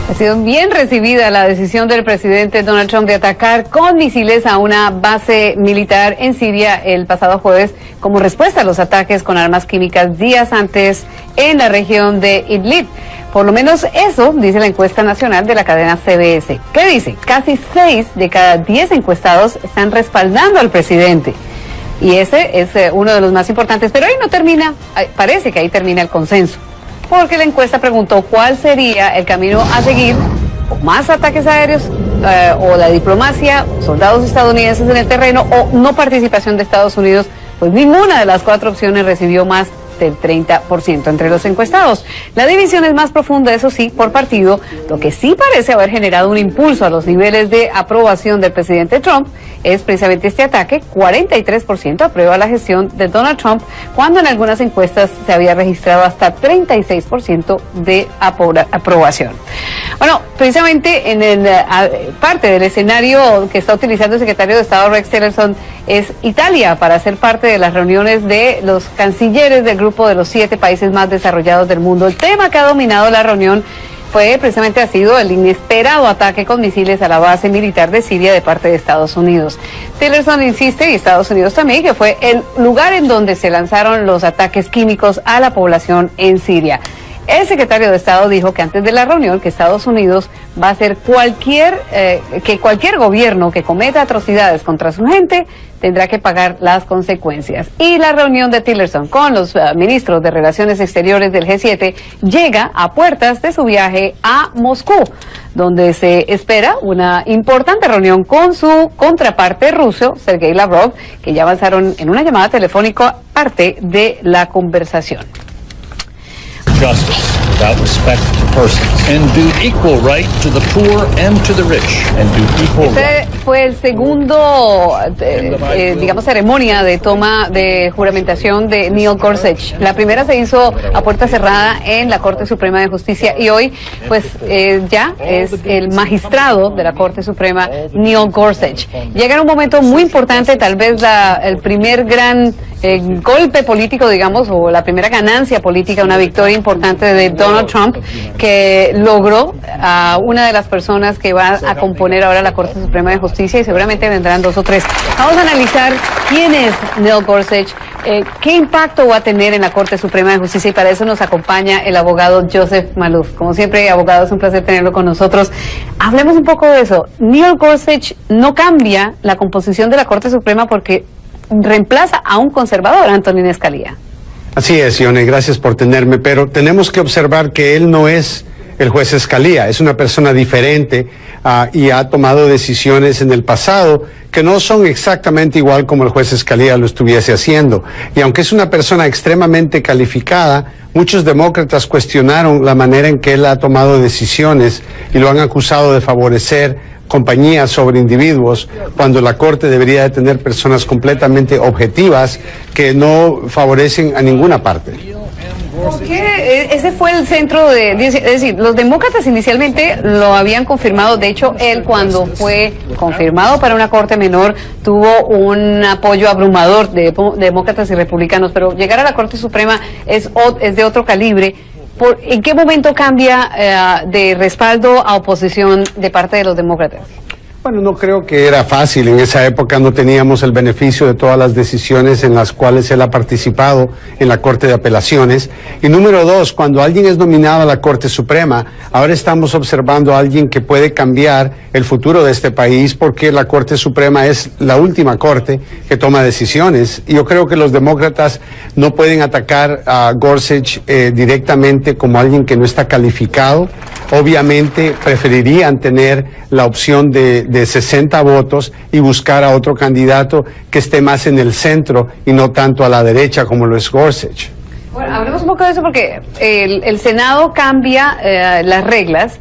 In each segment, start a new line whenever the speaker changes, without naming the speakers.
Ha sido bien recibida la decisión del presidente Donald Trump de atacar con misiles a una base militar en Siria el pasado jueves como respuesta a los ataques con armas químicas días antes en la región de Idlib. Por lo menos eso dice la encuesta nacional de la cadena CBS. ¿Qué dice? Casi 6 de cada 10 encuestados están respaldando al presidente. Y ese es uno de los más importantes. Pero ahí no termina, parece que ahí termina el consenso. Porque la encuesta preguntó cuál sería el camino a seguir, o más ataques aéreos, o la diplomacia, soldados estadounidenses en el terreno, o no participación de Estados Unidos. Pues ninguna de las 4 opciones recibió más del 30% entre los encuestados. La división es más profunda, eso sí, por partido, lo que sí parece haber generado un impulso a los niveles de aprobación del presidente Trump es precisamente este ataque. 43% aprueba la gestión de Donald Trump, cuando en algunas encuestas se había registrado hasta 36% de aprobación. Bueno, precisamente en parte del escenario que está utilizando el secretario de Estado Rex Tillerson es Italia para ser parte de las reuniones de los cancilleres del grupo de los 7 países más desarrollados del mundo. El tema que ha dominado la reunión ha sido el inesperado ataque con misiles a la base militar de Siria de parte de Estados Unidos. Tillerson insiste, y Estados Unidos también, que fue el lugar en donde se lanzaron los ataques químicos a la población en Siria. El secretario de Estado dijo que antes de la reunión que Estados Unidos va a hacer que cualquier gobierno que cometa atrocidades contra su gente tendrá que pagar las consecuencias. Y la reunión de Tillerson con los ministros de Relaciones Exteriores del G7 llega a puertas de su viaje a Moscú, donde se espera una importante reunión con su contraparte ruso, Sergei Lavrov, que ya avanzaron en una llamada telefónica parte de la conversación.
Justice without respect to persons, and do equal right to the poor and to the rich, and do equal right.
Fue el segundo, ceremonia de toma de juramentación de Neil Gorsuch. La primera se hizo a puerta cerrada en la Corte Suprema de Justicia y hoy, ya es el magistrado de la Corte Suprema, Neil Gorsuch. Llega en un momento muy importante, tal vez el primer gran golpe político, o la primera ganancia política, una victoria importante de Donald Trump, que logró a una de las personas que va a componer ahora la Corte Suprema de Justicia, y seguramente vendrán 2 o 3. Vamos a analizar quién es Neil Gorsuch, qué impacto va a tener en la Corte Suprema de Justicia, y para eso nos acompaña el abogado Joseph Maloof. Como siempre, abogado, es un placer tenerlo con nosotros. Hablemos un poco de eso. Neil Gorsuch no cambia la composición de la Corte Suprema porque reemplaza a un conservador, Antonin Scalia.
Así es, Ione, gracias por tenerme, pero tenemos que observar que él no es el juez Scalia, es una persona diferente y ha tomado decisiones en el pasado que no son exactamente igual como el juez Scalia lo estuviese haciendo. Y aunque es una persona extremadamente calificada, muchos demócratas cuestionaron la manera en que él ha tomado decisiones y lo han acusado de favorecer compañías sobre individuos, cuando la Corte debería de tener personas completamente objetivas que no favorecen a ninguna parte.
¿Por qué? Ese fue el centro es decir, los demócratas inicialmente lo habían confirmado. De hecho, él, cuando fue confirmado para una corte menor, tuvo un apoyo abrumador de demócratas y republicanos, pero llegar a la Corte Suprema es de otro calibre. ¿En qué momento cambia de respaldo a oposición de parte de los demócratas?
Bueno, no creo que era fácil. En esa época no teníamos el beneficio de todas las decisiones en las cuales él ha participado en la Corte de Apelaciones. Y número 2, cuando alguien es nominado a la Corte Suprema, ahora estamos observando a alguien que puede cambiar el futuro de este país, porque la Corte Suprema es la última corte que toma decisiones. Y yo creo que los demócratas no pueden atacar a Gorsuch directamente como alguien que no está calificado. Obviamente preferirían tener la opción de 60 votos y buscar a otro candidato que esté más en el centro y no tanto a la derecha como lo es Gorsuch.
Bueno, hablemos un poco de eso porque el Senado cambia las reglas.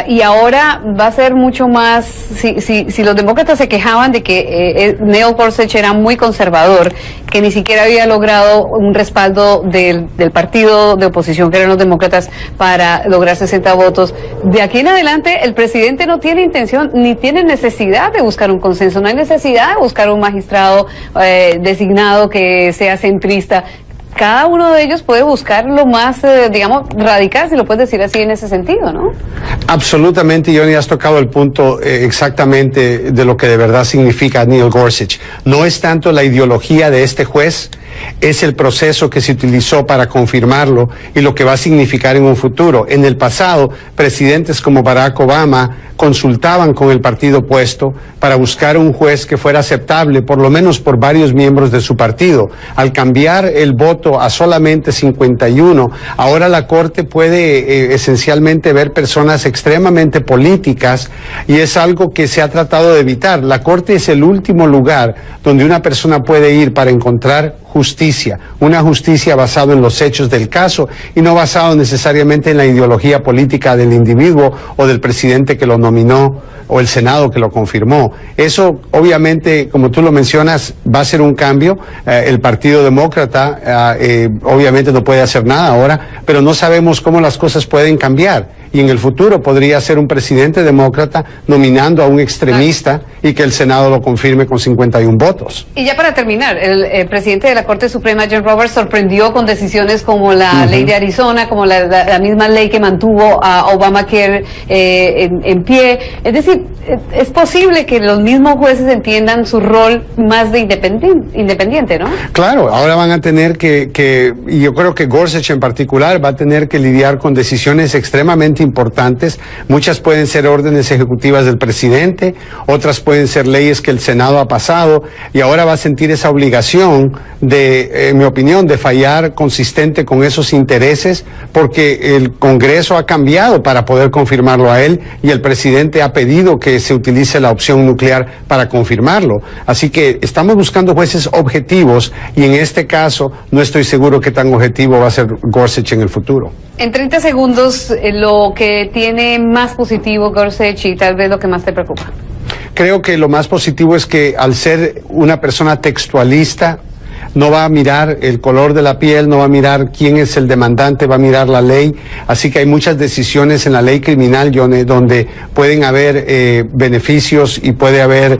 Y ahora va a ser mucho más, si los demócratas se quejaban de que Neil Gorsuch era muy conservador, que ni siquiera había logrado un respaldo del partido de oposición, que eran los demócratas, para lograr 60 votos, de aquí en adelante el presidente no tiene intención ni tiene necesidad de buscar un consenso, no hay necesidad de buscar un magistrado designado que sea centrista. cada uno de ellos puede buscar lo más, digamos, radical, si lo puedes decir así en ese sentido, ¿no?
Absolutamente, Johnny, has tocado el punto exactamente de lo que de verdad significa Neil Gorsuch. No es tanto la ideología de este juez, es el proceso que se utilizó para confirmarlo y lo que va a significar en un futuro. En el pasado, presidentes como Barack Obama consultaban con el partido opuesto para buscar un juez que fuera aceptable, por lo menos por varios miembros de su partido. Al cambiar el voto a solamente 51, ahora la Corte puede esencialmente ver personas extremadamente políticas y es algo que se ha tratado de evitar. La Corte es el último lugar donde una persona puede ir para encontrar justicia, una justicia basada en los hechos del caso y no basado necesariamente en la ideología política del individuo o del presidente que lo nominó o el Senado que lo confirmó. Eso, obviamente, como tú lo mencionas, va a ser un cambio. El Partido Demócrata, obviamente, no puede hacer nada ahora, pero no sabemos cómo las cosas pueden cambiar. Y en el futuro podría ser un presidente demócrata nominando a un extremista y que el Senado lo confirme con 51 votos.
Y ya para terminar, el presidente de la Corte Suprema, John Roberts, sorprendió con decisiones como la ley de Arizona, como la misma ley que mantuvo a Obamacare en pie. Es decir, es posible que los mismos jueces entiendan su rol más de independiente, ¿no? Claro, ahora van a tener y yo creo que Gorsuch en particular va a tener que lidiar con decisiones extremadamente importantes. Muchas pueden ser órdenes ejecutivas del presidente, otras pueden ser leyes que el Senado ha pasado, y ahora va a sentir esa obligación de, en mi opinión, de fallar consistente con esos intereses, porque el Congreso ha cambiado para poder confirmarlo a él, y el presidente ha pedido que se utilice la opción nuclear para confirmarlo. Así que estamos buscando jueces objetivos, y en este caso no estoy seguro que tan objetivo va a ser Gorsuch en el futuro. En 30 segundos, lo que tiene más positivo Gorsuch y tal vez lo que más te preocupa. Creo que lo más positivo es que al ser una persona textualista, no va a mirar el color de la piel, no va a mirar quién es el demandante, va a mirar la ley. Así que hay muchas decisiones en la ley criminal, Johnny, donde pueden haber beneficios y puede haber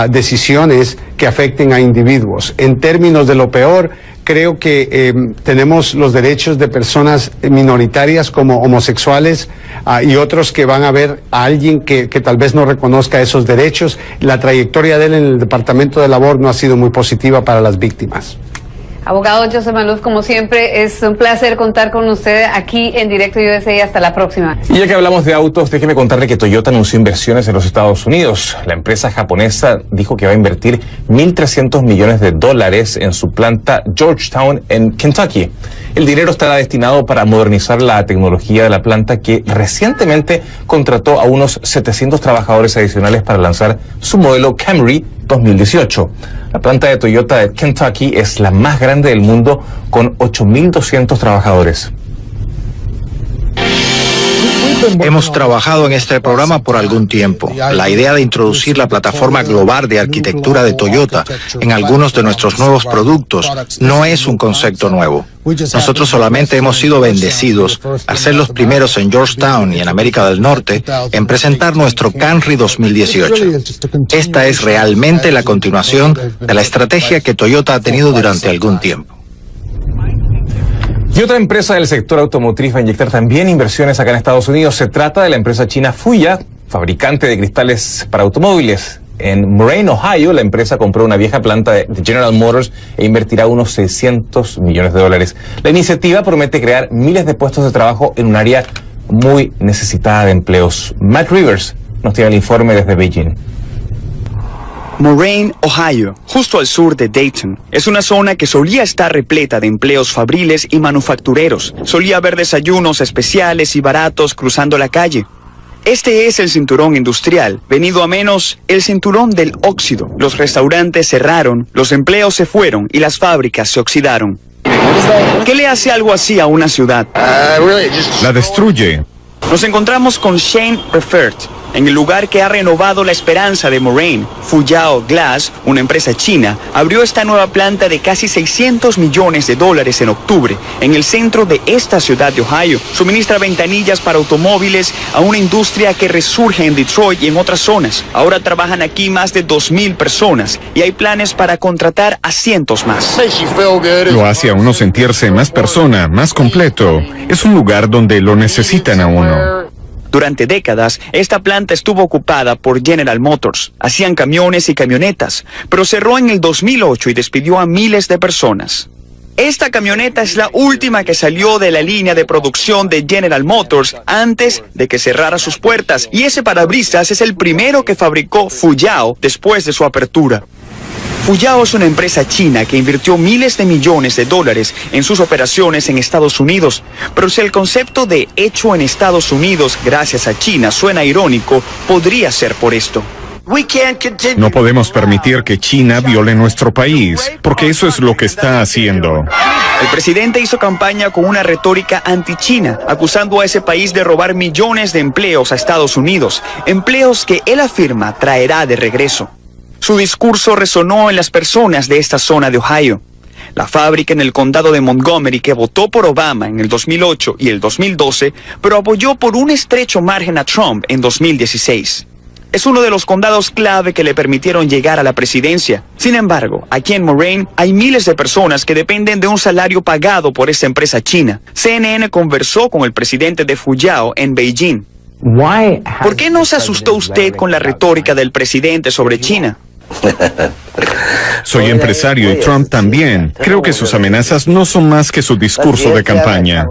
decisiones que afecten a individuos. En términos de lo peor, creo que tenemos los derechos de personas minoritarias como homosexuales y otros que van a ver a alguien que tal vez no reconozca esos derechos. La trayectoria de él en el Departamento de Labor no ha sido muy positiva para las víctimas. Abogado Joseph Maluf, como siempre, es un placer contar con usted aquí en Directo USA. Hasta la próxima.
Y ya que hablamos de autos, déjeme contarle que Toyota anunció inversiones en los Estados Unidos. La empresa japonesa dijo que va a invertir $1.300 millones en su planta Georgetown en Kentucky. El dinero estará destinado para modernizar la tecnología de la planta, que recientemente contrató a unos 700 trabajadores adicionales para lanzar su modelo Camry 2018. La planta de Toyota de Kentucky es la más grande del mundo, con 8.200 trabajadores.
Hemos trabajado en este programa por algún tiempo. La idea de introducir la plataforma global de arquitectura de Toyota en algunos de nuestros nuevos productos no es un concepto nuevo. Nosotros solamente hemos sido bendecidos al ser los primeros en Georgetown y en América del Norte en presentar nuestro Camry 2018. Esta es realmente la continuación de la estrategia que Toyota ha tenido durante algún tiempo.
Y otra empresa del sector automotriz va a inyectar también inversiones acá en Estados Unidos. Se trata de la empresa china Fuya, fabricante de cristales para automóviles. En Moraine, Ohio, la empresa compró una vieja planta de General Motors e invertirá unos $600 millones. La iniciativa promete crear miles de puestos de trabajo en un área muy necesitada de empleos. Matt Rivers nos tiene el informe desde Beijing.
Moraine, Ohio, justo al sur de Dayton, es una zona que solía estar repleta de empleos fabriles y manufactureros. Solía haber desayunos especiales y baratos cruzando la calle. Este es el cinturón industrial, venido a menos el cinturón del óxido. Los restaurantes cerraron, los empleos se fueron y las fábricas se oxidaron. ¿Qué le hace algo así a una ciudad?
La destruye.
Nos encontramos con Shane Prefert. En el lugar que ha renovado la esperanza de Moraine, Fuyao Glass, una empresa china, abrió esta nueva planta de casi $600 millones en octubre, en el centro de esta ciudad de Ohio. Suministra ventanillas para automóviles a una industria que resurge en Detroit y en otras zonas. Ahora trabajan aquí más de 2,000 personas y hay planes para contratar a cientos más.
Lo hace a uno sentirse más persona, más completo. Es un lugar donde lo necesitan a uno.
Durante décadas, esta planta estuvo ocupada por General Motors. Hacían camiones y camionetas, pero cerró en el 2008 y despidió a miles de personas. Esta camioneta es la última que salió de la línea de producción de General Motors antes de que cerrara sus puertas, y ese parabrisas es el primero que fabricó Fuyao después de su apertura. Fuyao es una empresa china que invirtió miles de millones de dólares en sus operaciones en Estados Unidos. Pero si el concepto de hecho en Estados Unidos gracias a China suena irónico, podría ser por esto.
No podemos permitir que China viole nuestro país, porque eso es lo que está haciendo.
El presidente hizo campaña con una retórica anti-China, acusando a ese país de robar millones de empleos a Estados Unidos, empleos que él afirma traerá de regreso. Su discurso resonó en las personas de esta zona de Ohio. La fábrica en el condado de Montgomery, que votó por Obama en el 2008 y el 2012, pero apoyó por un estrecho margen a Trump en 2016. Es uno de los condados clave que le permitieron llegar a la presidencia. Sin embargo, aquí en Moraine hay miles de personas que dependen de un salario pagado por esta empresa china. CNN conversó con el presidente de Fuyao en Beijing. ¿Por qué no se asustó usted con la retórica del presidente sobre China?
Soy empresario y Trump también. Creo que sus amenazas no son más que su discurso de campaña.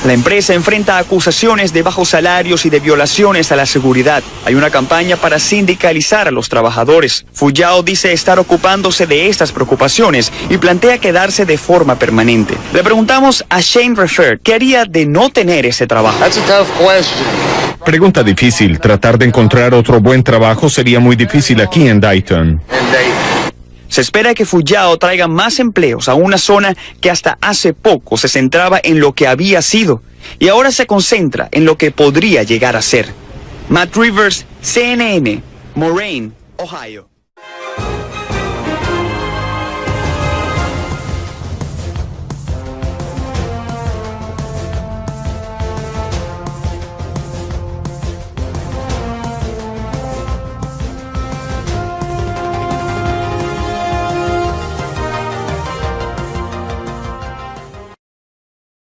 La empresa enfrenta acusaciones de bajos salarios y de violaciones a la seguridad. Hay una campaña para sindicalizar a los trabajadores. Fuyao dice estar ocupándose de estas preocupaciones y plantea quedarse de forma permanente. Le preguntamos a Shane Refer qué haría de no tener ese trabajo.
Pregunta difícil. Tratar de encontrar otro buen trabajo sería muy difícil aquí en Dayton.
Se espera que Fuyao traiga más empleos a una zona que hasta hace poco se centraba en lo que había sido y ahora se concentra en lo que podría llegar a ser. Matt Rivers, CNN, Moraine, Ohio.